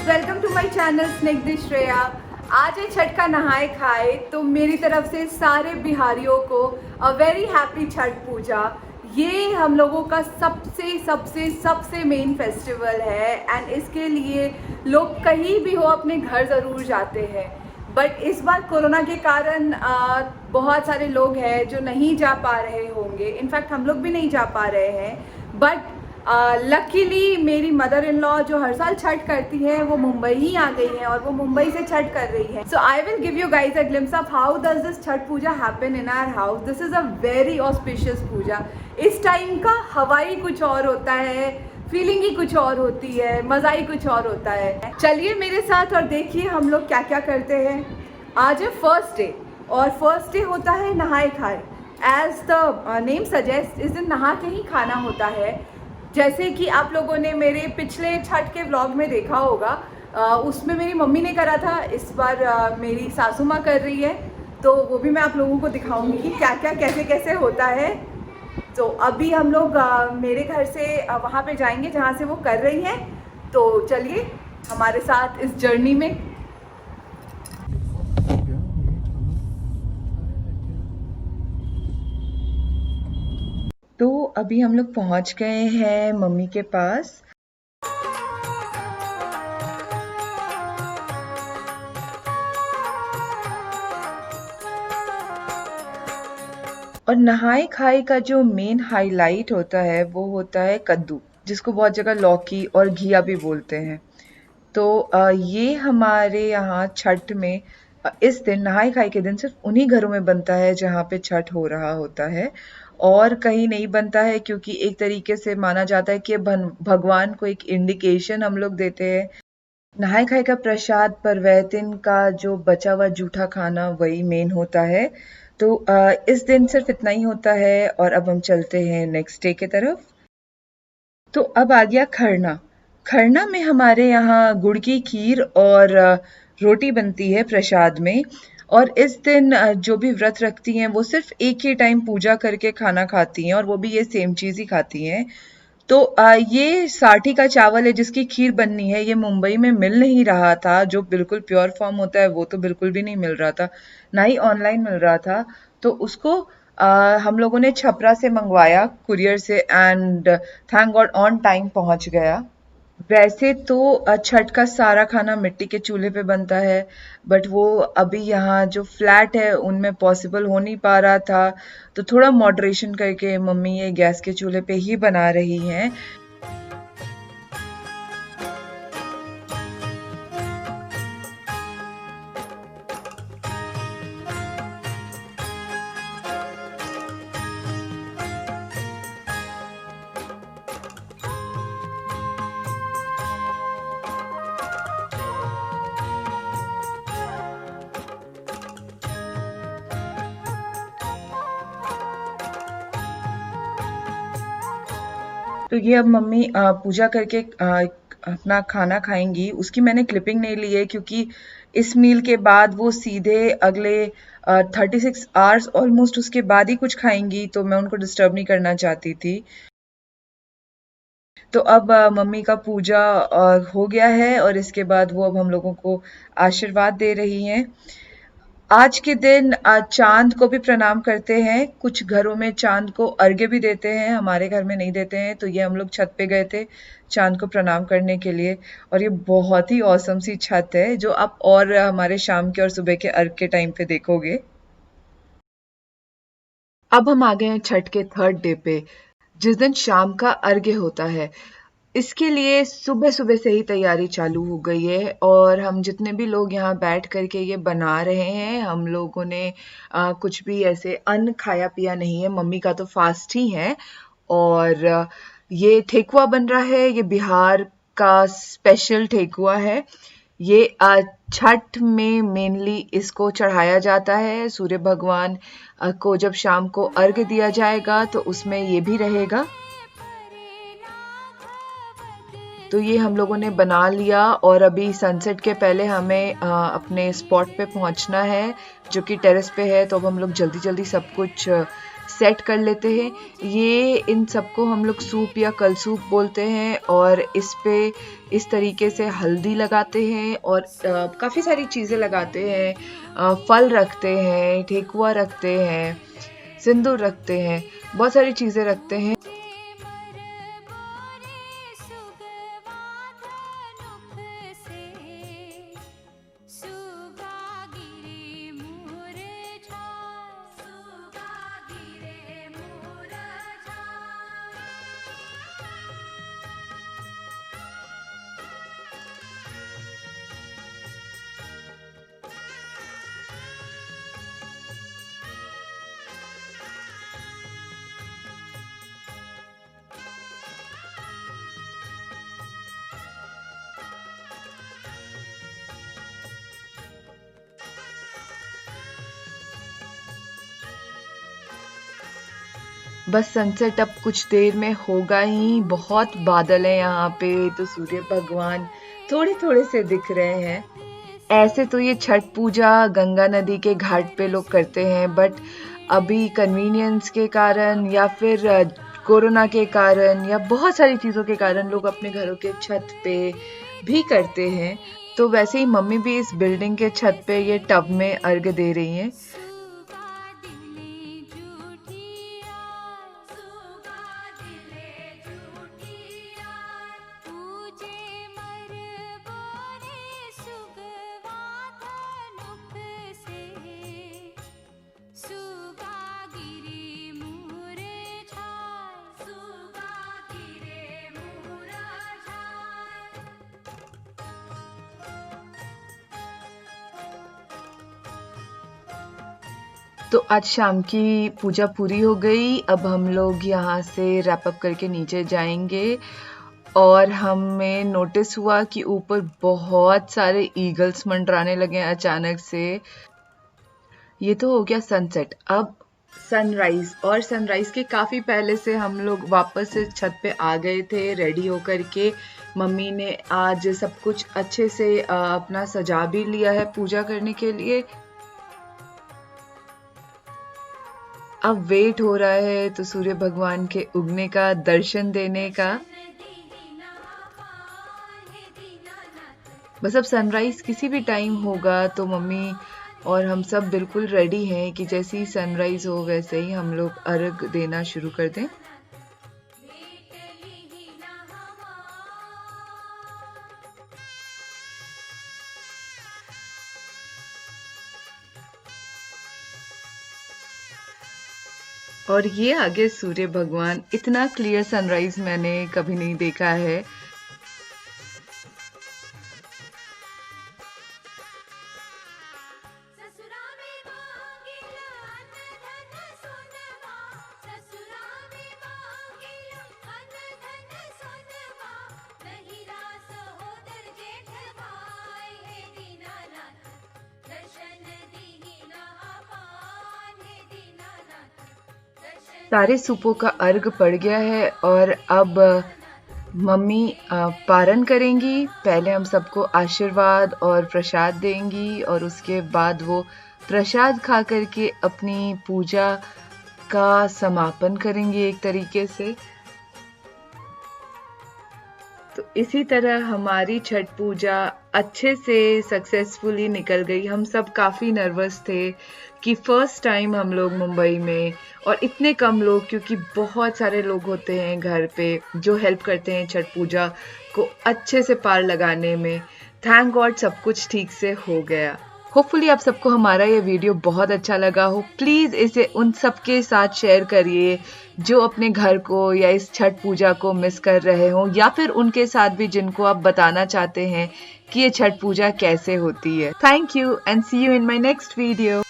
Welcome to my channel स्निग्ध श्रेया। आज है छठ का नहाए खाए, तो मेरी तरफ से सारे बिहारियों को अ वेरी हैप्पी छठ पूजा। ये हम लोगों का सबसे सबसे सबसे मेन फेस्टिवल है एंड इसके लिए लोग कहीं भी हो अपने घर ज़रूर जाते हैं। बट इस बार कोरोना के कारण बहुत सारे लोग हैं जो नहीं जा पा रहे होंगे। इनफैक्ट हम लोग भी नहीं जा पा रहे हैं। बट लकीली मेरी मदर इन लॉ जो हर साल छठ करती है वो मुंबई ही आ गई है और वो मुंबई से छठ कर रही है। So I will give you guys a glimpse of how does this Chhath puja happen in our house. This is a very auspicious puja. इस टाइम का हवा ही कुछ और होता है, फीलिंग ही कुछ और होती है, मज़ा ही कुछ और होता है। चलिए मेरे साथ और देखिए हम लोग क्या क्या करते हैं। आज है फर्स्ट डे और फर्स्ट डे होता है नहाए खाए। एज द नेम सजेस्ट इस दिन नहा के ही खाना होता है। जैसे कि आप लोगों ने मेरे पिछले छठ के व्लॉग में देखा होगा, उसमें मेरी मम्मी ने करा था। इस बार मेरी सासू माँ कर रही है, तो वो भी मैं आप लोगों को दिखाऊंगी कि क्या क्या कैसे कैसे होता है। तो अभी हम लोग मेरे घर से वहाँ पे जाएंगे जहाँ से वो कर रही हैं। तो चलिए हमारे साथ इस जर्नी में। तो अभी हम लोग पहुँच गए हैं मम्मी के पास। और नहाए खाए का जो मेन हाईलाइट होता है वो होता है कद्दू, जिसको बहुत जगह लौकी और घिया भी बोलते हैं। तो ये हमारे यहाँ छठ में इस दिन नहाए खाए के दिन सिर्फ उन्हीं घरों में बनता है जहाँ पे छठ हो रहा होता है, और कहीं नहीं बनता है, क्योंकि एक तरीके से माना जाता है कि भगवान को एक इंडिकेशन हम लोग देते हैं। नहाए खाए का प्रसाद परवैतिन का जो बचा हुआ जूठा खाना वही मेन होता है। तो इस दिन सिर्फ इतना ही होता है और अब हम चलते हैं नेक्स्ट डे की तरफ। तो अब आ गया खरना। खरना में हमारे यहाँ गुड़ की खीर और रोटी बनती है प्रसाद में। और इस दिन जो भी व्रत रखती हैं वो सिर्फ एक ही टाइम पूजा करके खाना खाती हैं, और वो भी ये सेम चीज़ ही खाती हैं। तो ये साठी का चावल है जिसकी खीर बननी है। ये मुंबई में मिल नहीं रहा था, जो बिल्कुल प्योर फॉर्म होता है वो तो बिल्कुल भी नहीं मिल रहा था, ना ही ऑनलाइन मिल रहा था। तो उसको हम लोगों ने छपरा से मंगवाया कुरियर से, and thank God on time पहुंच गया। वैसे तो छठ का सारा खाना मिट्टी के चूल्हे पे बनता है, बट वो अभी यहाँ जो फ्लैट है उनमें पॉसिबल हो नहीं पा रहा था, तो थोड़ा मॉडरेशन करके मम्मी ये गैस के चूल्हे पे ही बना रही हैं। तो ये अब मम्मी पूजा करके अपना खाना खाएंगी। उसकी मैंने क्लिपिंग नहीं ली है क्योंकि इस मील के बाद वो सीधे अगले 36 आवर्स ऑलमोस्ट उसके बाद ही कुछ खाएंगी, तो मैं उनको डिस्टर्ब नहीं करना चाहती थी। तो अब मम्मी का पूजा हो गया है और इसके बाद वो अब हम लोगों को आशीर्वाद दे रही हैं। आज के दिन चाँद को भी प्रणाम करते हैं। कुछ घरों में चाँद को अर्घ्य भी देते हैं, हमारे घर में नहीं देते हैं। तो ये हम लोग छत पे गए थे चाँद को प्रणाम करने के लिए, और ये बहुत ही औसम सी छत है जो आप और हमारे शाम के और सुबह के अर्घ के टाइम पे देखोगे। अब हम आ गए हैं छठ के थर्ड डे पे, जिस दिन शाम का अर्घ्य होता है। इसके लिए सुबह सुबह से ही तैयारी चालू हो गई है, और हम जितने भी लोग यहाँ बैठ करके ये बना रहे हैं, हम लोगों ने कुछ भी ऐसे अन्न खाया पिया नहीं है। मम्मी का तो फास्ट ही है। और ये ठेकुआ बन रहा है, ये बिहार का स्पेशल ठेकुआ है। ये छठ में मेनली इसको चढ़ाया जाता है सूर्य भगवान को। जब शाम को अर्घ्य दिया जाएगा तो उसमें ये भी रहेगा। तो ये हम लोगों ने बना लिया, और अभी सनसेट के पहले हमें अपने स्पॉट पे पहुंचना है जो कि टेरेस पे है। तो अब हम लोग जल्दी जल्दी सब कुछ सेट कर लेते हैं। ये इन सबको हम लोग सूप या कलसूप बोलते हैं और इस पे इस तरीके से हल्दी लगाते हैं और काफ़ी सारी चीज़ें लगाते हैं, फल रखते हैं, ठेकुआ रखते हैं, सिंदूर रखते हैं, बहुत सारी चीज़ें रखते हैं। बस सनसेट अब कुछ देर में होगा ही। बहुत बादल है यहाँ पे, तो सूर्य भगवान थोड़े थोड़े से दिख रहे हैं। ऐसे तो ये छठ पूजा गंगा नदी के घाट पे लोग करते हैं, बट अभी कन्वीनियंस के कारण या फिर कोरोना के कारण या बहुत सारी चीज़ों के कारण लोग अपने घरों के छत पे भी करते हैं। तो वैसे ही मम्मी भी इस बिल्डिंग के छत पे ये टब में अर्घ दे रही हैं। तो आज शाम की पूजा पूरी हो गई। अब हम लोग यहाँ से रैप अप करके नीचे जाएंगे और हमें नोटिस हुआ कि ऊपर बहुत सारे ईगल्स मंडराने लगे हैं अचानक से। ये तो हो गया सनसेट। अब सनराइज, और सनराइज के काफ़ी पहले से हम लोग वापस से छत पे आ गए थे रेडी होकर के। मम्मी ने आज सब कुछ अच्छे से अपना सजा भी लिया है पूजा करने के लिए। अब वेट हो रहा है तो सूर्य भगवान के उगने का, दर्शन देने का। बस अब सनराइज किसी भी टाइम होगा, तो मम्मी और हम सब बिल्कुल रेडी हैं कि जैसे ही सनराइज हो वैसे ही हम लोग अर्घ देना शुरू कर दें। और ये आगे सूर्य भगवान, इतना क्लियर सनराइज मैंने कभी नहीं देखा है। सारे सूपों का अर्घ पड़ गया है और अब मम्मी पारण करेंगी। पहले हम सबको आशीर्वाद और प्रसाद देंगी और उसके बाद वो प्रसाद खा करके अपनी पूजा का समापन करेंगी एक तरीके से। तो इसी तरह हमारी छठ पूजा अच्छे से सक्सेसफुली निकल गई। हम सब काफ़ी नर्वस थे कि फर्स्ट टाइम हम लोग मुंबई में, और इतने कम लोग, क्योंकि बहुत सारे लोग होते हैं घर पे जो हेल्प करते हैं छठ पूजा को अच्छे से पार लगाने में। थैंक गॉड सब कुछ ठीक से हो गया। होपफुली आप सबको हमारा ये वीडियो बहुत अच्छा लगा हो। प्लीज़ इसे उन सबके साथ शेयर करिए जो अपने घर को या इस छठ पूजा को मिस कर रहे हों, या फिर उनके साथ भी जिनको आप बताना चाहते हैं कि ये छठ पूजा कैसे होती है। Thank you and see you in my next video.